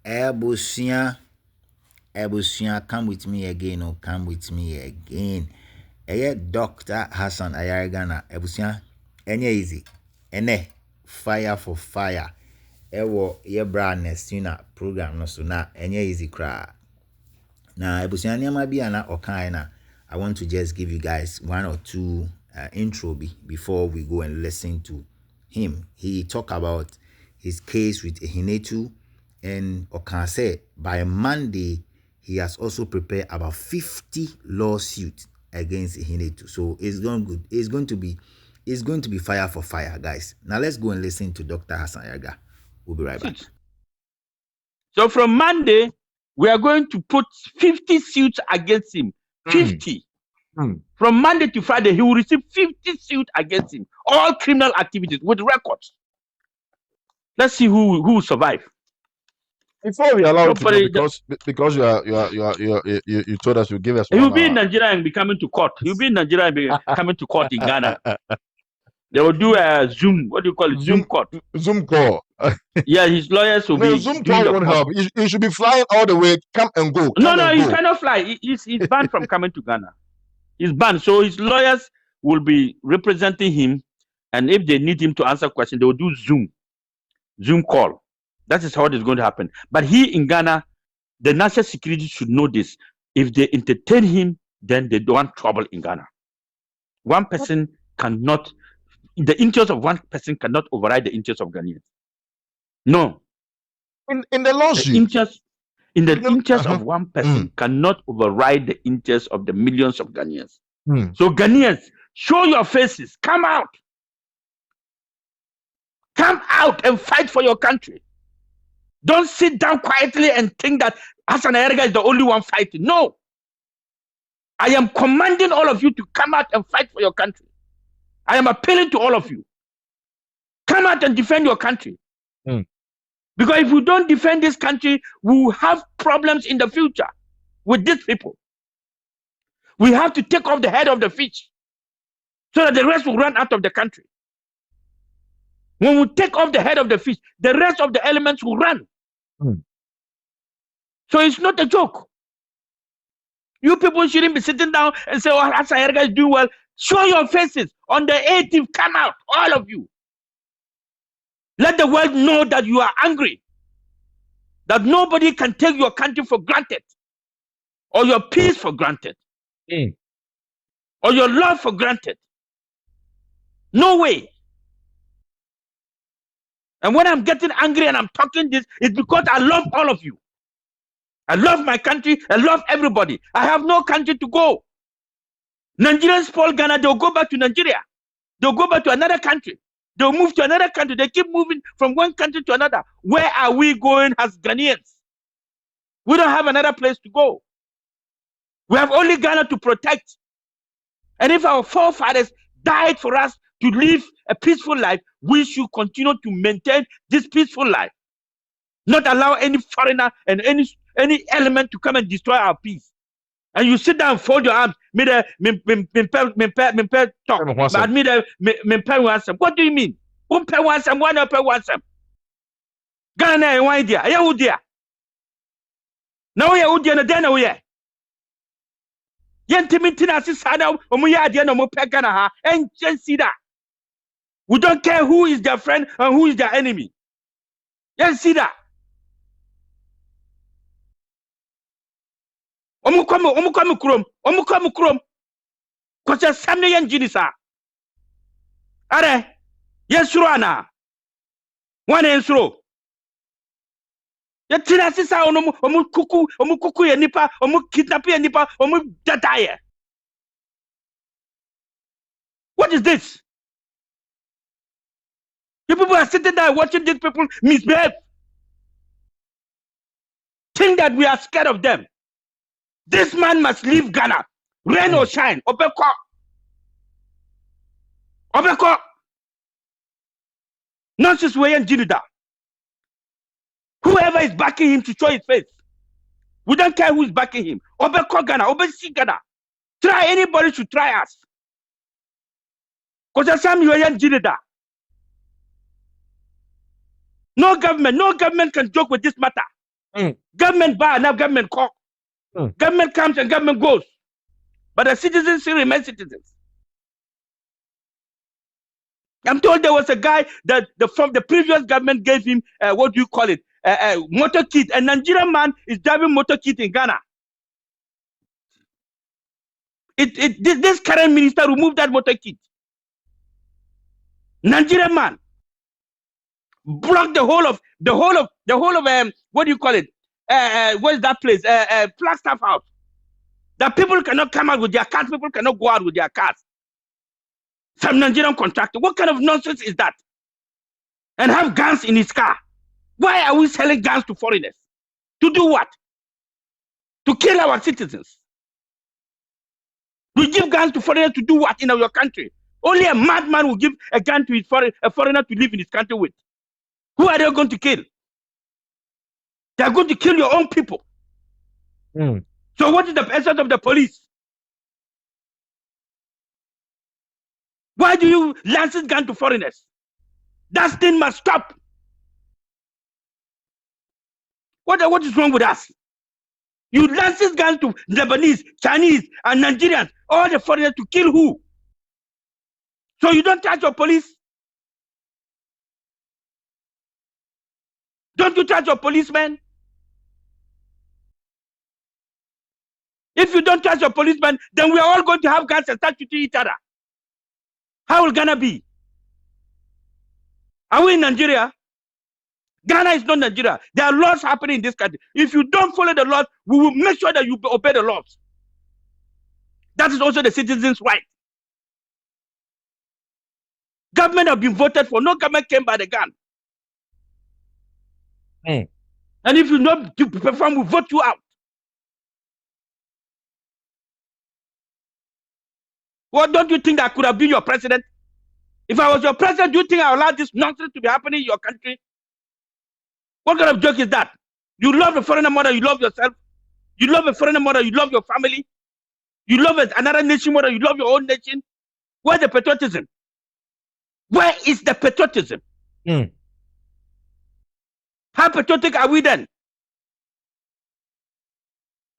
Ebusia, come with me again, or come with me again. Dr. Hassan Ayariga na Ebusia, easy. Fire for fire. Ye brand Nestina program no so na easy cry. Now Ebusia nyama bi ana okaina. I want to just give you guys one or two intro before we go and listen to him. He talked about his case with Ehinetu, and Okan said by Monday he has also prepared about 50 lawsuits against Ehinetu. So it's going to be fire for fire, guys. Now let's go and listen to Dr. Hassan Ayariga. We'll be right back. So from Monday, we are going to put 50 suits against him. 50. From Monday to Friday, he will receive 50 suits against him. All criminal activities with records. Let's see who will survive. Before we allow you to because you told us you give us. He will be in Nigeria and be coming to court. He will be in Nigeria and be coming to court in Ghana. They will do a Zoom. What do you call it? Zoom court. Zoom call. Yeah, his lawyers will be. Zoom call won't help. He should be flying all the way. Come and go. No, he cannot fly. He's banned from coming to Ghana. He's banned. So his lawyers will be representing him, and if they need him to answer questions, they will do Zoom call. That is how it is going to happen. But he in Ghana, the national security should know this. If they entertain him, then they don't want trouble in Ghana. One person cannot, the interest of one person cannot override the interest of Ghanaians. No. In the lawsuit. The interest of one person cannot override the interest of the millions of Ghanaians. So Ghanaians, show your faces. Come out. Come out and fight for your country. Don't sit down quietly and think that Hassan Ayariga is the only one fighting. No. I am commanding all of you to come out and fight for your country. I am appealing to all of you. Come out and defend your country. Because if we don't defend this country, we will have problems in the future with these people. We have to take off the head of the fish so that the rest will run out of the country. When we take off the head of the fish, the rest of the elements will run. So it's not a joke. You people shouldn't be sitting down and say, oh, Hassan Ayariga is doing well. Show your faces. On the 18th, come out, all of you. Let the world know that you are angry. That nobody can take your country for granted. Or your peace for granted. Or your love for granted. No way. And when I'm getting angry and I'm talking this, it's because I love all of you. I love my country. I love everybody. I have no country to go. Nigerians spoil Ghana. They'll go back to Nigeria. They'll go back to another country. They'll move to another country. They keep moving from one country to another. Where are we going as Ghanaians? We don't have another place to go. We have only Ghana to protect. And if our forefathers died for us to live a peaceful life, we should continue to maintain this peaceful life. Not allow any foreigner and any element to come and destroy our peace. And you sit down and fold your arms. Talk. But what do you mean? Ghana and one idea. Ayahudia. Now we are Udia and then we are. Yentimintina Sisada, Omuya, no more Pegana, and see that. We don't care who is their friend and who is their enemy. Yes, see that. Omukamu krom. Kocha samne yan jinisa. Are, yes, Ruana. One answer. Yatina sisa omukuku ya nipa, kidnapping ya nipa, dataye. What is this? You people are sitting there watching these people misbehave. Think that we are scared of them. This man must leave Ghana. Rain or shine. Obeko. Nonsense way and Jinida. Whoever is backing him to show his face. We don't care who is backing him. Obeko Ghana. Obesi Ghana. Try anybody to try us. Because some you are Jinida. No government can joke with this matter. Government bar, now government call. Government comes and government goes. But the citizens still remain citizens. I'm told there was a guy that from the previous government gave him, what do you call it, motor kit. A Nigerian man is driving motor kit in Ghana. This current minister removed that motor kit. Nigerian man blocked the whole of what do you call it? Where's that place? Flagstaff House. That people cannot come out with their cars. People cannot go out with their cars. Some Nigerian contractor. What kind of nonsense is that? And have guns in his car. Why are we selling guns to foreigners? To do what? To kill our citizens. We give guns to foreigners to do what in our country? Only a madman will give a gun to a foreigner to live in his country with. Who are they going to kill? They are going to kill your own people. So what is the essence of the police? Why do you license gun to foreigners? That thing must stop. What is wrong with us? You license guns to Lebanese, Chinese, and Nigerians, all the foreigners to kill who? So you don't touch your police? Don't you touch your policemen? If you don't touch your policemen, then we are all going to have guns and start shooting each other. How will Ghana be? Are we in Nigeria? Ghana is not Nigeria. There are laws happening in this country. If you don't follow the laws, we will make sure that you obey the laws. That is also the citizens' right. Government have been voted for. No government came by the gun. And if you not perform, we vote you out. Well, don't you think that could have been your president? If I was your president, do you think I allowed this nonsense to be happening in your country? What kind of joke is that? You love a foreigner more than you love yourself. You love a foreigner more than you love your family. You love another nation more than you love your own nation. Where's the patriotism? Where is the patriotism? How patriotic are we then?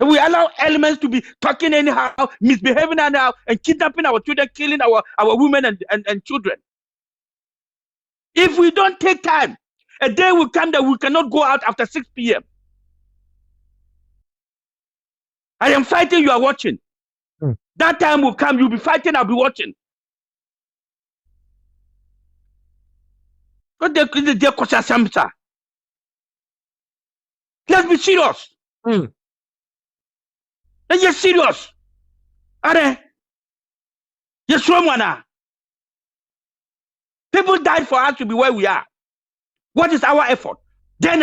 We allow elements to be talking anyhow, misbehaving anyhow, and kidnapping our children, killing our women and children. If we don't take time, a day will come that we cannot go out after 6 p.m. I am fighting, you are watching. That time will come, you'll be fighting, I'll be watching. Let's be serious. Let's get serious. Are yes, Romana. People died for us to be where we are. What is our effort? Then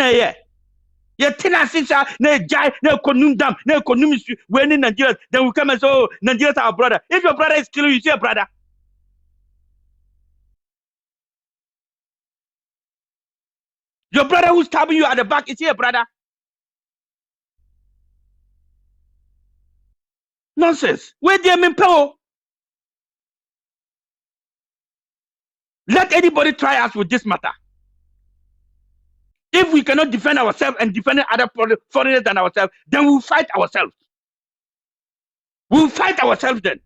you tina sisa na jai na konum dam na konum when in Nigeria, then we come and say, oh, Nigeria is our brother. If your brother is killing you, see a brother. Your brother who's stabbing you at the back, is he a brother? Nonsense. Where do you mean power? Let anybody try us with this matter. If we cannot defend ourselves and defend other foreigners than ourselves, then we'll fight ourselves. We'll fight ourselves then.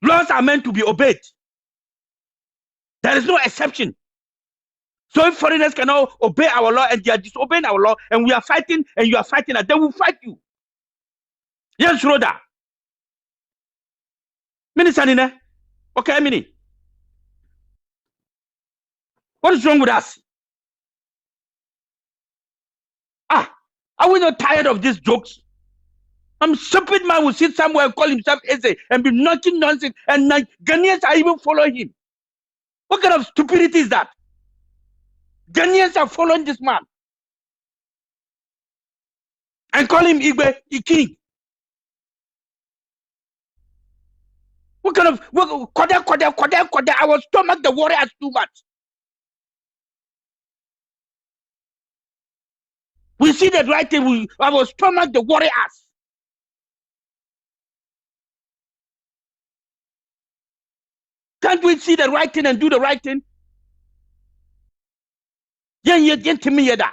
Laws are meant to be obeyed. There is no exception. So if foreigners cannot obey our law and they are disobeying our law and we are fighting and you are fighting us, then we'll fight you. Yes, Rhoda. Minister Nina. Okay, Mini. What is wrong with us? Are we not tired of these jokes? Some stupid man will sit somewhere and call himself Eze and be knocking nonsense, and Ghanaians are even following him. What kind of stupidity is that? Ghanaians are following this man and call him Igbo, king. What kind of our stomach, the worry us too much. We see the right thing, our stomach, the worry us. Can't we see the right thing and do the right thing? yen to me yada.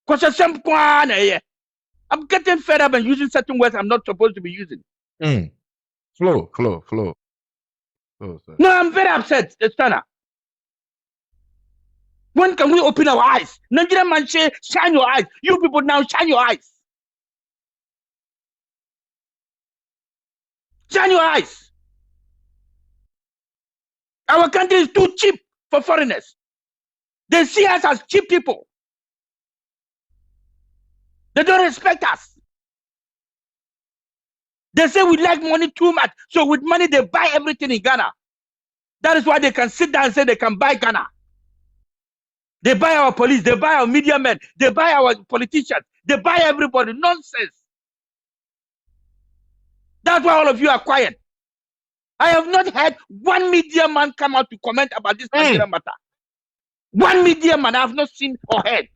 Because some I'm getting fed up and using certain words I'm not supposed to be using. Flow. No, I'm very upset, Stana. When can we open our eyes? Nigerian man say, shine your eyes. You people now shine your eyes. Shine your eyes. Our country is too cheap for foreigners. They see us as cheap people. They don't respect us. They say we like money too much. So with money, they buy everything in Ghana. That is why they can sit down and say they can buy Ghana. They buy our police. They buy our media men. They buy our politicians. They buy everybody. Nonsense. That's why all of you are quiet. I have not heard one media man come out to comment about this Nigerian matter. One media man I have not seen or heard.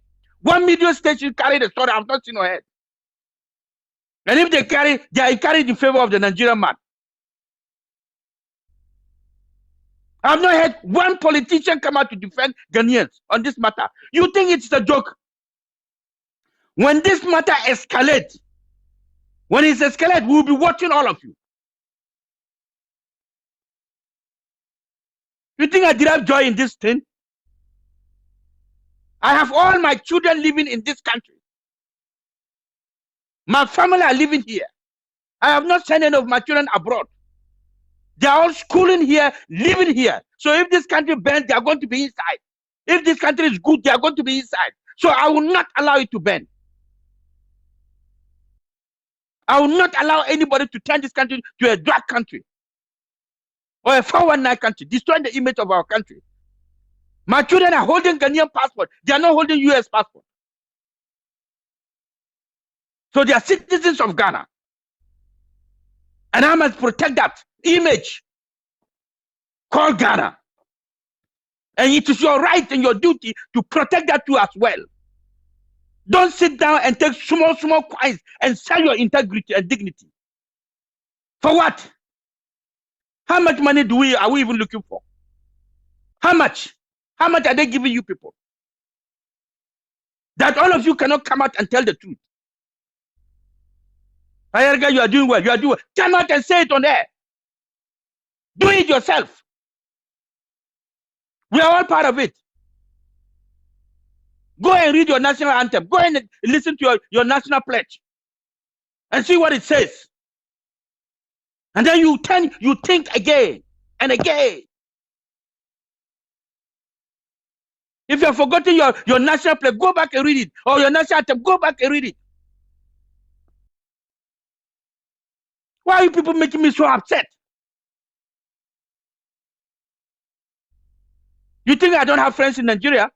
One media station carry the story I have not seen or heard. And if they carry in favor of the Nigerian man. I have not heard one politician come out to defend Ghanaians on this matter. You think it's a joke? When this matter escalates, when it escalates, we will be watching all of you. You think I derive joy in this thing? I have all my children living in this country. My family are living here. I have not sent any of my children abroad. They are all schooling here, living here. So if this country burns, they are going to be inside. If this country is good, they are going to be inside. So I will not allow it to burn. I will not allow anybody to turn this country to a drug country or a 419 country, destroying the image of our country. My children are holding Ghanaian passport. They are not holding US passport. So they are citizens of Ghana. And I must protect that image called Ghana. And it is your right and your duty to protect that too as well. Don't sit down and take small coins and sell your integrity and dignity. For what? How much money are we even looking for? How much? How much are they giving you people? That all of you cannot come out and tell the truth. Ayariga, you are doing well. You are doing well. Come out and say it on air. Do it yourself. We are all part of it. Go and read your national anthem. Go and listen to your national pledge and see what it says. And then you think again and again. If you have forgotten your national pledge, go back and read it. Or your national anthem, go back and read it. Why are you people making me so upset? You think I don't have friends in Nigeria?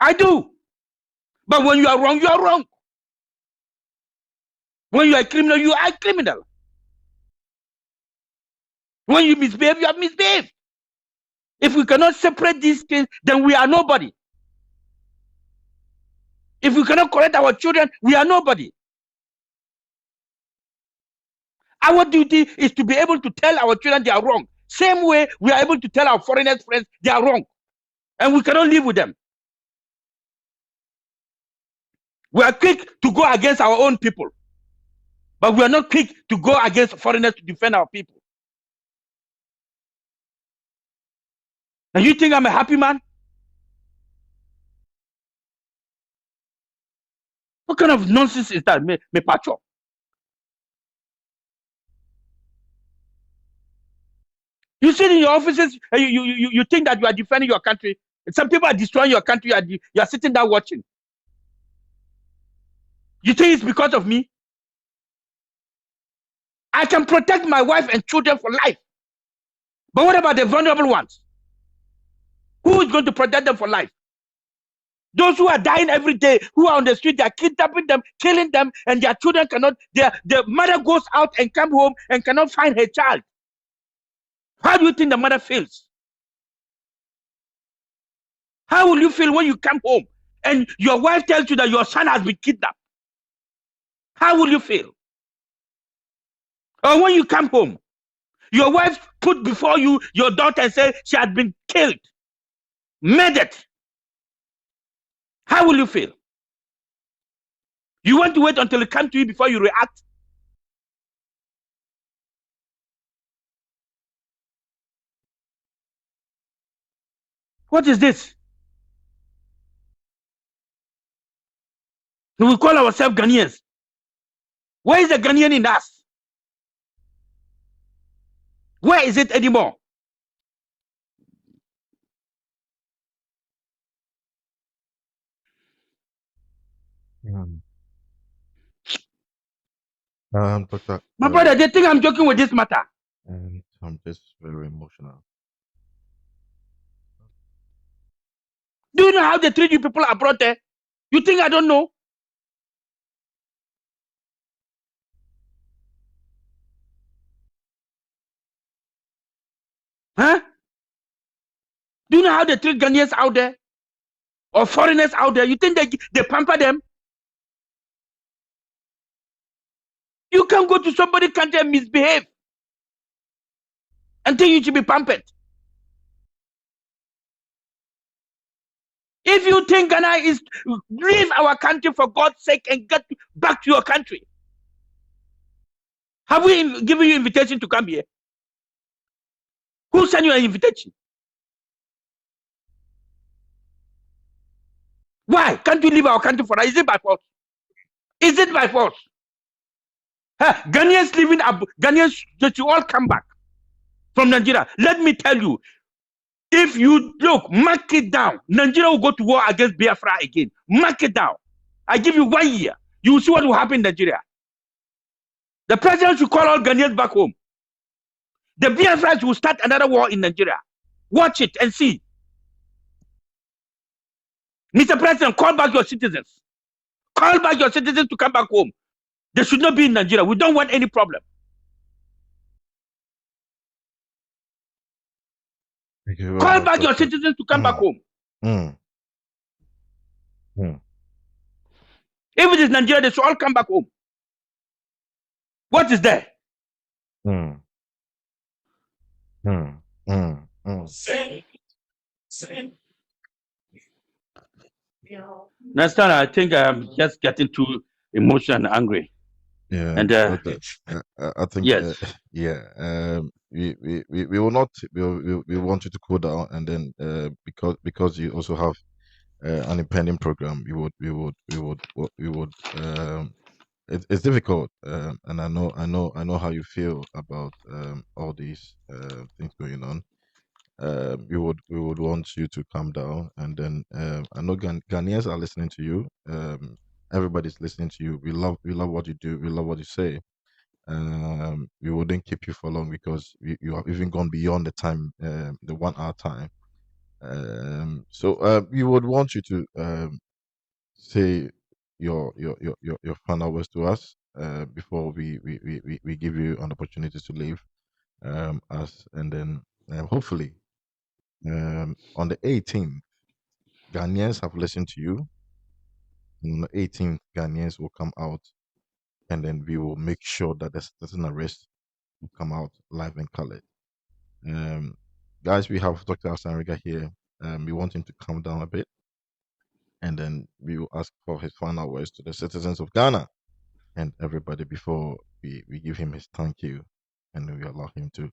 I do. But when you are wrong, you are wrong. When you are a criminal, you are a criminal. When you misbehave, you have misbehaved. If we cannot separate these things, then we are nobody. If we cannot correct our children, we are nobody. Our duty is to be able to tell our children they are wrong. Same way we are able to tell our foreigners friends they are wrong. And we cannot live with them. We are quick to go against our own people. But we are not quick to go against foreigners to defend our people. And you think I'm a happy man? What kind of nonsense is that, me patro? You sit in your offices, you think that you are defending your country. Some people are destroying your country, you are sitting there watching. You think it's because of me? I can protect my wife and children for life. But what about the vulnerable ones? Who is going to protect them for life? Those who are dying every day, who are on the street, they are kidnapping them, killing them, and their children cannot, their mother goes out and come home and cannot find her child. How do you think the mother feels? How will you feel when you come home and your wife tells you that your son has been kidnapped? How will you feel? Or when you come home, Your wife put before you your daughter and said she had been killed, murdered. How will you feel? You want to wait until it comes to you before you react? What is this? We call ourselves Ghanaians. Where is the Ghanaian in us? Where is it anymore? Doctor. My brother, they think I'm joking with this matter. I'm just very emotional. Do you know how they treat you people abroad there? You think I don't know? Huh? Do you know how they treat Ghanaians out there? Or foreigners out there? You think they pamper them? You can't go to somebody's country and misbehave and think you should be pampered. If you think Ghana is, leave our country for God's sake and get back to your country. Have we given you invitation to come here? Who sent you an invitation? Why can't you leave our country for us? Is it by force? Is it by force? Ghanaians living Ghanaians should all come back from Nigeria. Let me tell you, if you look, mark it down. Nigeria will go to war against Biafra again. Mark it down. I give you 1 year. You will see what will happen in Nigeria. The president should call all Ghanaians back home. The Biafras will start another war in Nigeria. Watch it and see. Mr. President, call back your citizens. Call back your citizens to come back home. They should not be in Nigeria. We don't want any problem. Call back your citizens to come back home. If it is Nigeria, they should all come back home. What is there? Next time, I think I'm just getting too emotional and angry. Yeah, and I think yes, we will not we want you to cool down, and then because you also have an impending program, we would it's difficult, and I know how you feel about all these things going on. We would want you to calm down, and then I know Ghanaians are listening to you. Everybody's listening to you. We love what you do. We love what you say. We wouldn't keep you for long because you have even gone beyond the time, the 1 hour time. So we would want you to say your final words to us before we give you an opportunity to leave us, and then hopefully on the 18th, Ghanaians have listened to you. On the 18th, Ghanaians will come out, and then we will make sure that the citizen arrest will come out live and colored. Guys, we have Dr. Ayariga here. We want him to calm down a bit, and then we will ask for his final words to the citizens of Ghana and everybody before we give him his thank you, and then we allow him to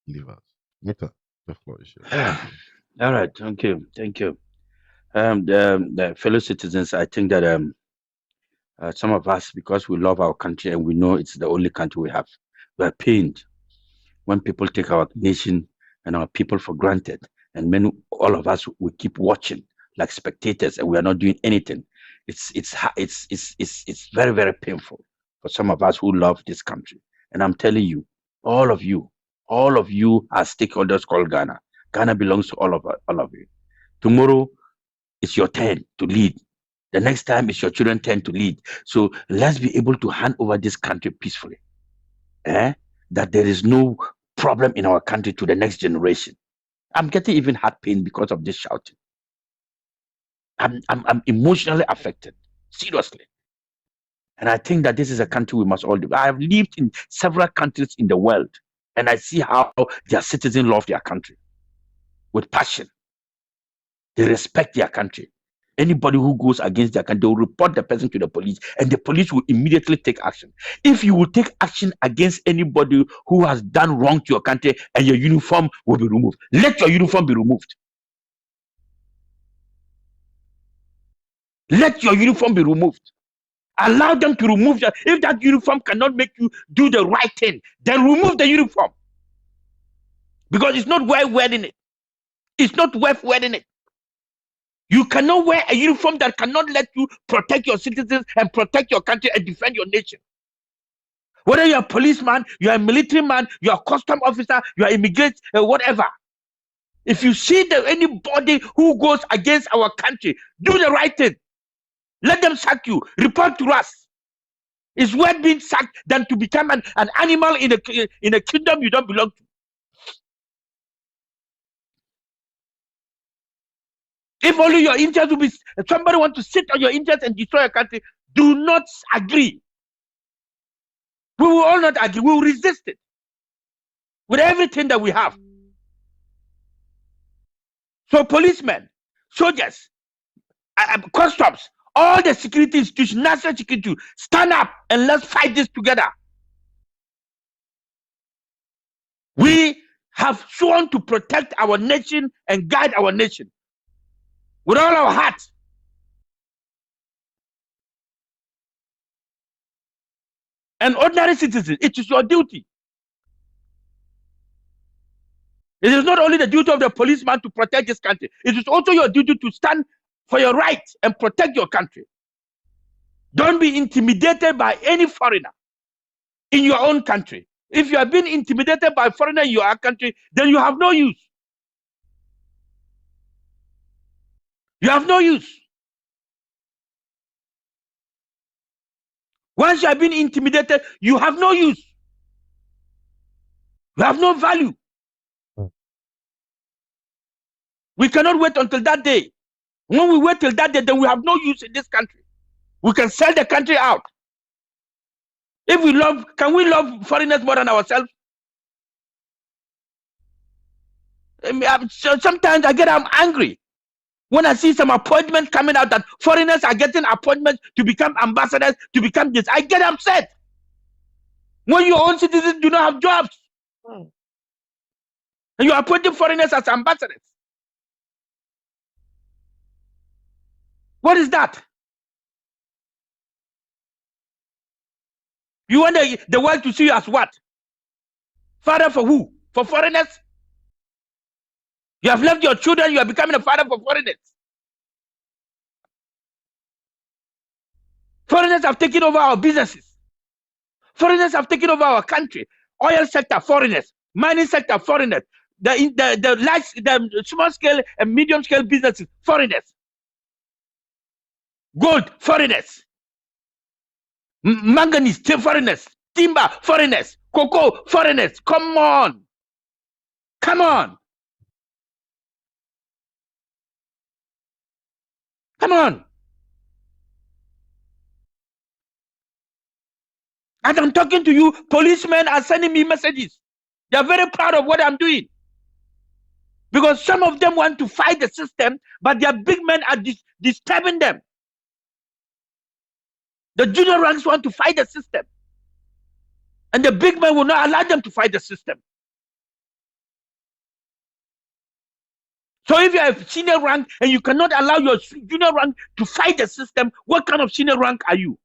leave us. Later, the floor is yours. All right, thank you. The fellow citizens, I think that some of us, because we love our country and we know it's the only country we have, we are pained when people take our nation and our people for granted, and all of us, we keep watching like spectators, and we are not doing anything. It's very, very painful for some of us who love this country. And I'm telling you, all of you are stakeholders called Ghana. Ghana belongs to all of you. Tomorrow, it's your turn to lead. The next time, it's your children's turn to lead. So let's be able to hand over this country peacefully. That there is no problem in our country to the next generation. I'm getting even heart pain because of this shouting. I'm emotionally affected, seriously. And I think that this is a country we must all do. I have lived in several countries in the world, and I see how their citizens love their country with passion. They respect their country. Anybody who goes against their country, they will report the person to the police, and the police will immediately take action. If you will take action against anybody who has done wrong to your country, and your uniform will be removed, let your uniform be removed. Let your uniform be removed. Allow them to remove that. If that uniform cannot make you do the right thing, then remove the uniform. Because it's not worth wearing it. It's not worth wearing it. You cannot wear a uniform that cannot let you protect your citizens and protect your country and defend your nation. Whether you're a policeman, you're a military man, you're a custom officer, you're immigrant, whatever. If you see that anybody who goes against our country, do the right thing. Let them sack you. Report to us. It's worth being sacked than to become an animal in a kingdom you don't belong to. If only your interest will be, somebody want to sit on your interest and destroy your country, do not agree. We will all not agree. We will resist it with everything that we have. So policemen, soldiers, customs, all the security institutions, national security, stand up and let's fight this together. We have sworn to protect our nation and guide our nation with all our heart. And ordinary citizens, it is your duty. It is not only the duty of the policeman to protect this country, it is also your duty to stand for your rights and protect your country. Don't be intimidated by any foreigner in your own country. If you have been intimidated by a foreigner in your country, then you have no use. You have no use. Once you have been intimidated, you have no use. You have no value. We cannot wait until that day. When we wait till that day, then we have no use in this country. We can sell the country out. If we love, can we love foreigners more than ourselves? So sometimes I'm angry when I see some appointments coming out that foreigners are getting appointments to become ambassadors, to become this. I get upset. When your own citizens do not have jobs. And you are appointing foreigners as ambassadors. What is that? You want the world to see you as what? Father for who? For foreigners? You have left your children, you are becoming a father for foreigners. Foreigners have taken over our businesses. Foreigners have taken over our country. Oil sector, foreigners. Mining sector, foreigners. The small scale and medium scale businesses, foreigners. Gold, foreigners. Manganese, foreigners. Timber, foreigners. Cocoa, foreigners. Come on. Come on. Come on. And I'm talking to you, policemen are sending me messages. They're very proud of what I'm doing. Because some of them want to fight the system, but their big men are disturbing them. The junior ranks want to fight the system. And the big men will not allow them to fight the system. So if you have senior rank and you cannot allow your junior rank to fight the system, what kind of senior rank are you?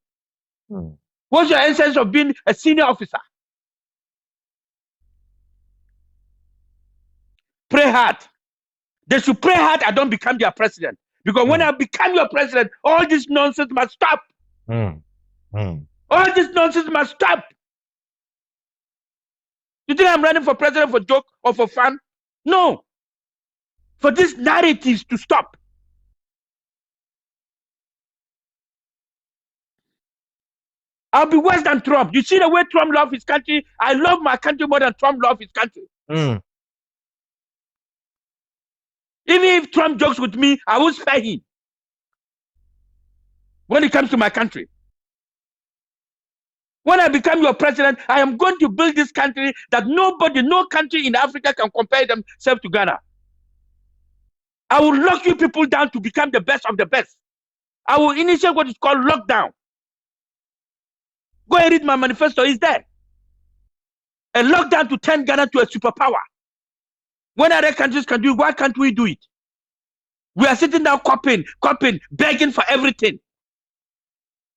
What's your essence of being a senior officer? Pray hard. They should pray hard I don't become their president. Because when I become your president, all this nonsense must stop. All this nonsense must stop. You think I'm running for president for joke or for fun? No. For these narratives to stop. I'll be worse than Trump. You see the way Trump loves his country? I love my country more than Trump loves his country. Even if Trump jokes with me, I will spare him. When it comes to my country. When I become your president, I am going to build this country that nobody, no country in Africa can compare themselves to Ghana. I will lock you people down to become the best of the best. I will initiate what is called lockdown. Go and read my manifesto, it's there. A lockdown to turn Ghana to a superpower. When other countries can do it, why can't we do it? We are sitting down copying, begging for everything.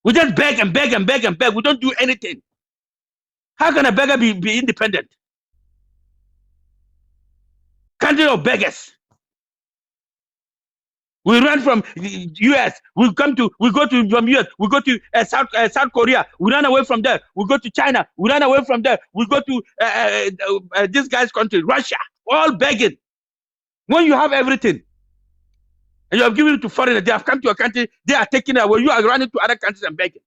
We just beg and beg and beg and beg. We don't do anything. How can a beggar be independent? Country of beggars. We run from US. We go to from US. We go to South Korea. We run away from there. We go to China. We run away from there. We go to this guy's country, Russia. All begging. When you have everything, and you have given it to foreigners, they have come to your country. They are taking it away. You are running to other countries and begging.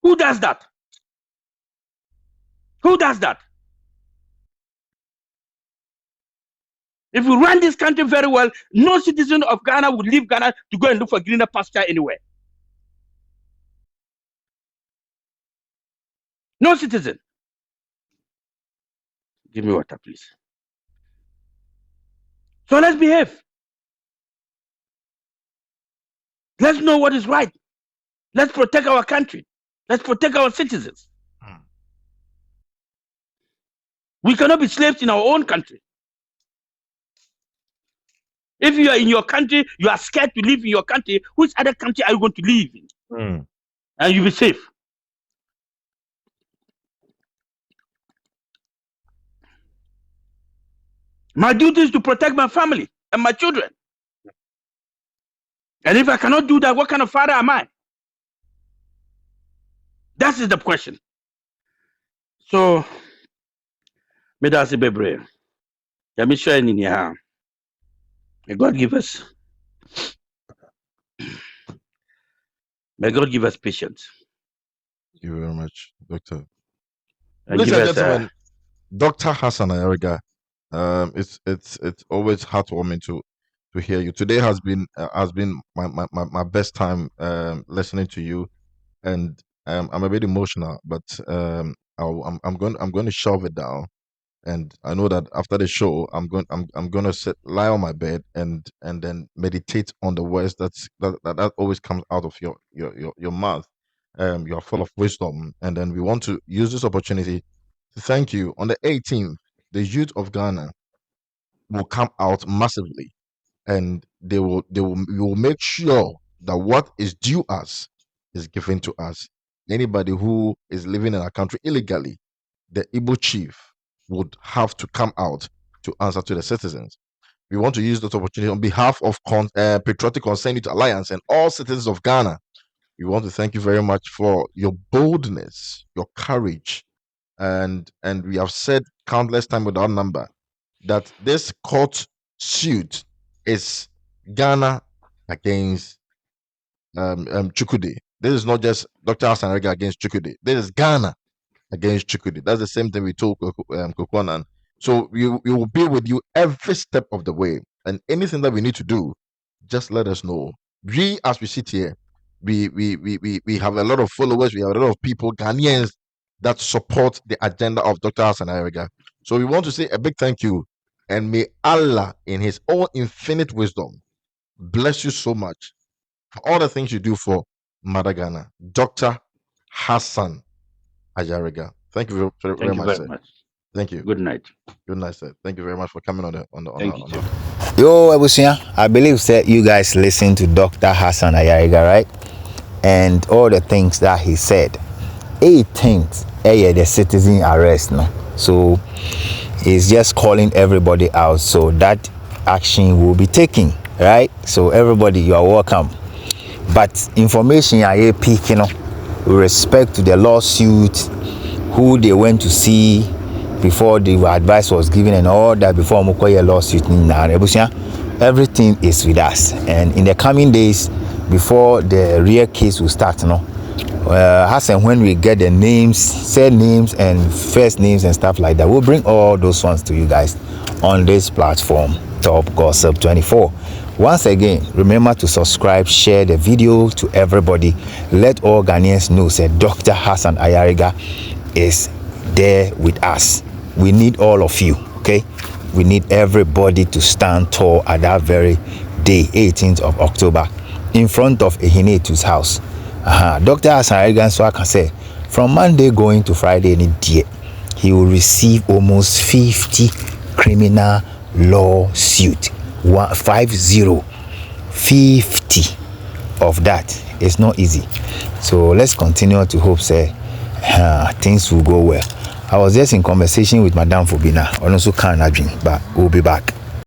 Who does that? Who does that? If we run this country very well, no citizen of Ghana would leave Ghana to go and look for greener pasture anywhere. No citizen. Give me water, please. So let's behave. Let's know what is right. Let's protect our country. Let's protect our citizens. We cannot be slaves in our own country. If you are in your country, you are scared to live in your country, which other country are you going to live in? And you'll be safe. My duty is to protect my family and my children. And if I cannot do that, what kind of father am I? That is the question. So, Medasi Bebre, let me share in here. May God give us patience. Thank you very much, Doctor. And Ladies give and us, gentlemen, Dr. Hassan Ayariga, it's always heartwarming to hear you. Today has been my best time listening to you, and I'm a bit emotional, but I'm going to shove it down. And I know that after the show, I'm going to lie on my bed and then meditate on the words that always comes out of your mouth. You're full of wisdom, and then we want to use this opportunity to thank you. On the 18th, the youth of Ghana will come out massively, and we will make sure that what is due us is given to us. Anybody who is living in our country illegally, the Igbo chief would have to come out to answer to the citizens. We want to use this opportunity on behalf of Patriotic Concern Youth Alliance and all citizens of Ghana. We want to thank you very much for your boldness, your courage, and we have said countless times without number that this court suit is Ghana against Chukwudi. This is not just Dr. Hassan Ayariga against Chukwudi. This is Ghana against Chukwudi. That's the same thing we told Kokwanan. So we will be with you every step of the way. And anything that we need to do, just let us know. We, as we sit here, we have a lot of followers. We have a lot of people, Ghanaians, that support the agenda of Dr. Hassan Ayariga. So we want to say a big thank you. And may Allah, in his own infinite wisdom, bless you so much for all the things you do for Mother Ghana. Dr. Hassan Ayariga. Thank you very much, sir. Thank you. Good night. Good night, sir. Thank you very much for coming on the Yo, Ebusia, I believe that you guys listen to Dr. Hassan Ayariga, right? And all the things that he said. 18th, the citizen arrest, no? So he's just calling everybody out so that action will be taken, right? So everybody, you are welcome. But information I pick, with respect to the lawsuit, who they went to see before the advice was given and all that before Mukoye lawsuit, everything is with us. And in the coming days, before the real case will start, as and when we get the names, said names and first names and stuff like that, we'll bring all those ones to you guys on this platform. Top Gossip 24. Once again, remember to subscribe, share the video to everybody. Let all Ghanaians know that Dr. Hassan Ayariga is there with us. We need all of you, okay? We need everybody to stand tall at that very day, 18th of October, in front of Ehinetu's house. Dr. Hassan Ayariga, so I can say, from Monday going to Friday, he will receive almost 50 criminal lawsuit. 50 of that. It's not easy. So let's continue to hope say things will go well. I was just in conversation with Madame Fubina, also can't dream, but we'll be back.